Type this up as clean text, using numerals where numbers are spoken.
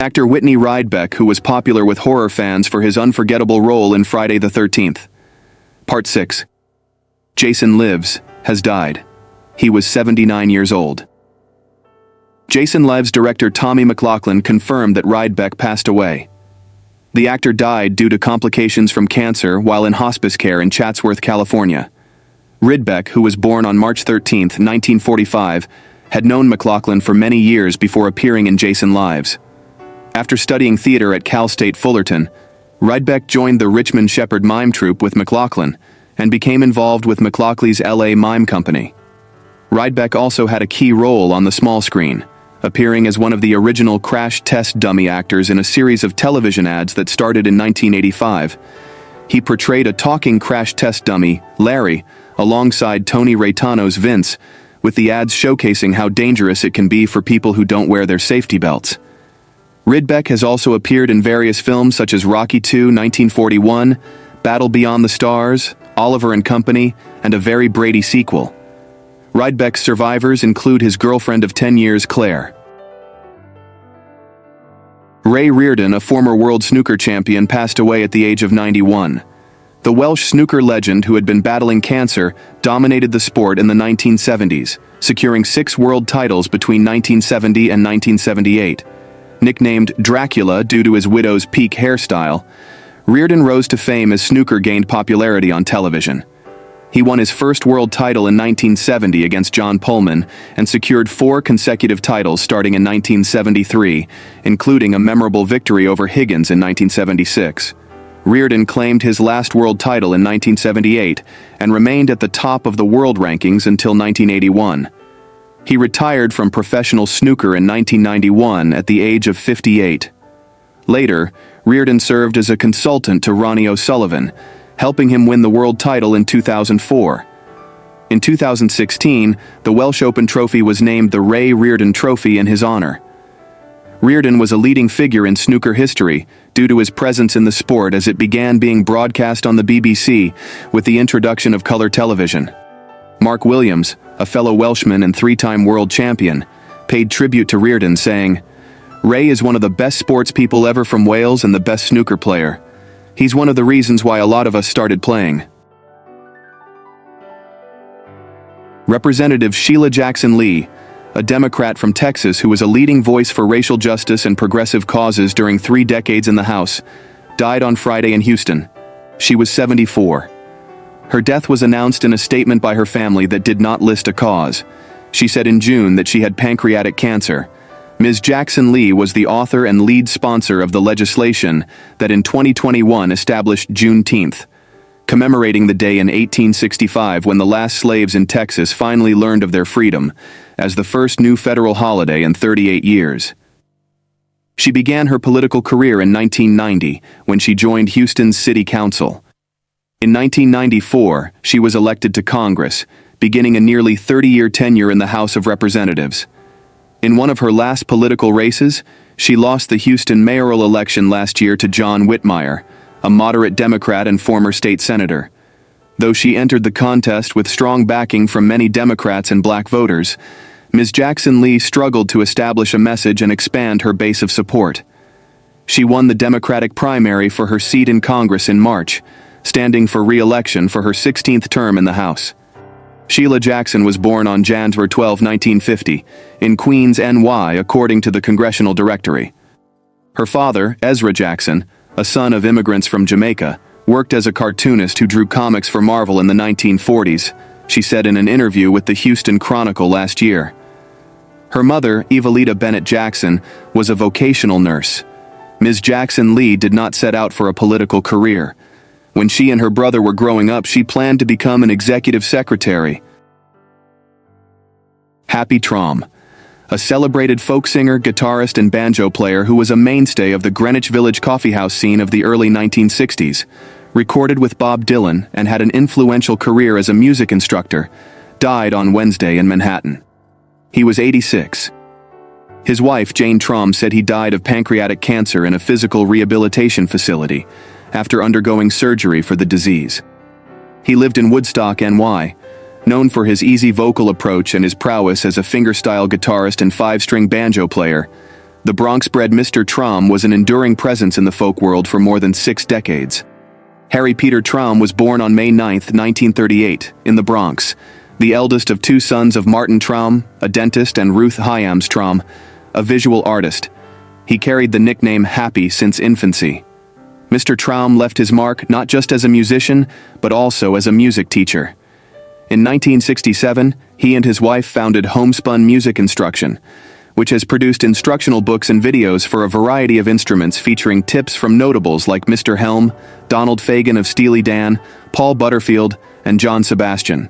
Actor Whitney Rydbeck, who was popular with horror fans for his unforgettable role in Friday the 13th. Part 6. Jason Lives has died. He was 79 years old. Jason Lives director Tommy McLoughlin confirmed that Rydbeck passed away. The actor died due to complications from cancer while in hospice care in Chatsworth, California. Rydbeck, who was born on March 13, 1945, had known McLoughlin for many years before appearing in Jason Lives. After studying theater at Cal State Fullerton, Rydbeck joined the Richmond Shepherd Mime Troupe with McLoughlin and became involved with McLaughlin's LA Mime Company. Rydbeck also had a key role on the small screen, appearing as one of the original crash test dummy actors in a series of television ads that started in 1985. He portrayed a talking crash test dummy, Larry, alongside Tony Reitano's Vince, with the ads showcasing how dangerous it can be for people who don't wear their safety belts. Rydbeck has also appeared in various films such as Rocky II, 1941, Battle Beyond the Stars, Oliver and Company, and a Very Brady sequel. Rydbeck's survivors include his girlfriend of 10 years, Claire. Ray Reardon, a former world snooker champion, passed away at the age of 91. The Welsh snooker legend, who had been battling cancer, dominated the sport in the 1970s, securing 6 world titles between 1970 and 1978. Nicknamed Dracula due to his widow's peak hairstyle, Reardon rose to fame as snooker gained popularity on television. He won his first world title in 1970 against John Pulman and secured 4 consecutive titles starting in 1973, including a memorable victory over Higgins in 1976. Reardon claimed his last world title in 1978 and remained at the top of the world rankings until 1981. He retired from professional snooker in 1991 at the age of 58. Later, Reardon served as a consultant to Ronnie O'Sullivan, helping him win the world title in 2004. In 2016, the Welsh Open Trophy was named the Ray Reardon Trophy in his honor. Reardon was a leading figure in snooker history due to his presence in the sport as it began being broadcast on the BBC with the introduction of colour television. Mark Williams, a fellow Welshman and 3-time world champion, paid tribute to Reardon, saying, "Ray is one of the best sports people ever from Wales and the best snooker player. He's one of the reasons why a lot of us started playing." Representative Sheila Jackson Lee, a Democrat from Texas who was a leading voice for racial justice and progressive causes during 3 decades in the House, died on Friday in Houston. She was 74. Her death was announced in a statement by her family that did not list a cause. She said in June that she had pancreatic cancer. Ms. Jackson Lee was the author and lead sponsor of the legislation that in 2021 established Juneteenth, commemorating the day in 1865 when the last slaves in Texas finally learned of their freedom, as the first new federal holiday in 38 years. She began her political career in 1990 when she joined Houston's City Council. In 1994, she was elected to Congress, beginning a nearly 30-year tenure in the House of Representatives. In one of her last political races, she lost the Houston mayoral election last year to John Whitmire, a moderate Democrat and former state senator. Though she entered the contest with strong backing from many Democrats and black voters, Ms. Jackson Lee struggled to establish a message and expand her base of support. She won the Democratic primary for her seat in Congress in March, standing for re-election for her 16th term in the House. Sheila Jackson was born on January 12, 1950, in Queens, NY, according to the Congressional Directory. Her father, Ezra Jackson, a son of immigrants from Jamaica, worked as a cartoonist who drew comics for Marvel in the 1940s, she said in an interview with the Houston Chronicle last year. Her mother, Evelita Bennett Jackson, was a vocational nurse. Ms. Jackson Lee did not set out for a political career. When she and her brother were growing up, she planned to become an executive secretary. Happy Traum, a celebrated folk singer, guitarist, and banjo player who was a mainstay of the Greenwich Village coffeehouse scene of the early 1960s, recorded with Bob Dylan and had an influential career as a music instructor, died on Wednesday in Manhattan. He was 86. His wife, Jane Traum, said he died of pancreatic cancer in a physical rehabilitation facility after undergoing surgery for the disease. He lived in Woodstock, NY, known for his easy vocal approach and his prowess as a fingerstyle guitarist and 5-string banjo player. The Bronx-bred Mr. Traum was an enduring presence in the folk world for more than 6 decades. Harry Peter Traum was born on May 9, 1938, in the Bronx, the eldest of 2 sons of Martin Traum, a dentist, and Ruth Hyams Traum, a visual artist. He carried the nickname Happy since infancy. Mr. Traum left his mark not just as a musician, but also as a music teacher. In 1967, he and his wife founded Homespun Music Instruction, which has produced instructional books and videos for a variety of instruments featuring tips from notables like Mr. Helm, Donald Fagen of Steely Dan, Paul Butterfield, and John Sebastian.